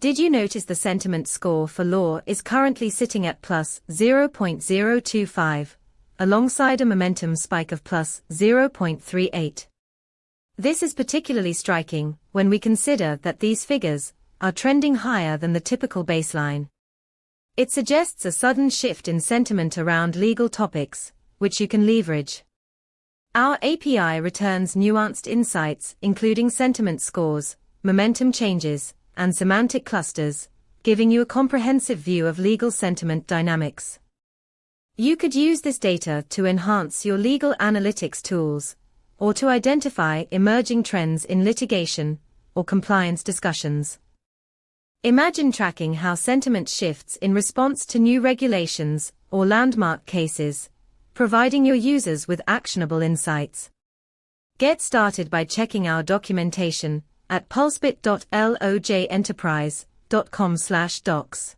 Did you notice the sentiment score for law is currently sitting at plus 0.025, alongside a momentum spike of plus 0.38? This is particularly striking when we consider that these figures are trending higher than the typical baseline. It suggests a sudden shift in sentiment around legal topics, which you can leverage. Our API returns nuanced insights including sentiment scores, momentum changes, and semantic clusters, giving you a comprehensive view of legal sentiment dynamics. You could use this data to enhance your legal analytics tools, or to identify emerging trends in litigation or compliance discussions. Imagine tracking how sentiment shifts in response to new regulations or landmark cases, providing your users with actionable insights. Get started by checking our documentation at pulsebit.lojenterprise.com/docs.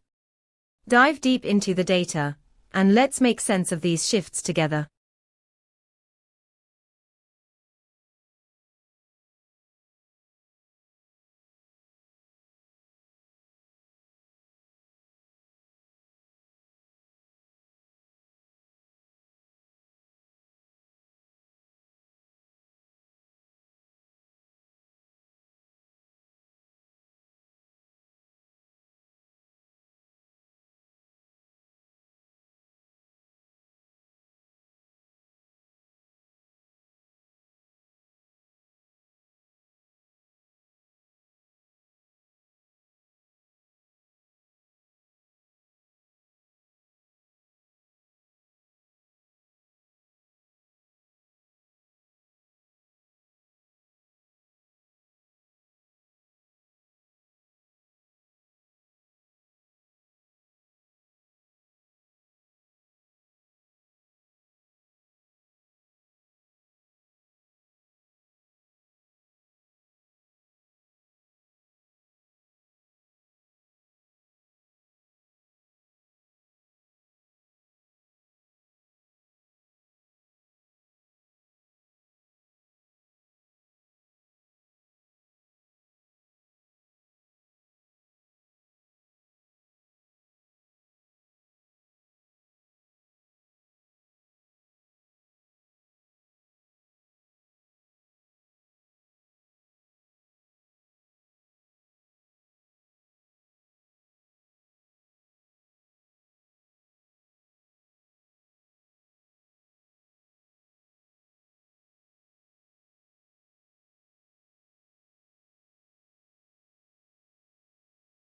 Dive deep into the data, and let's make sense of these shifts together.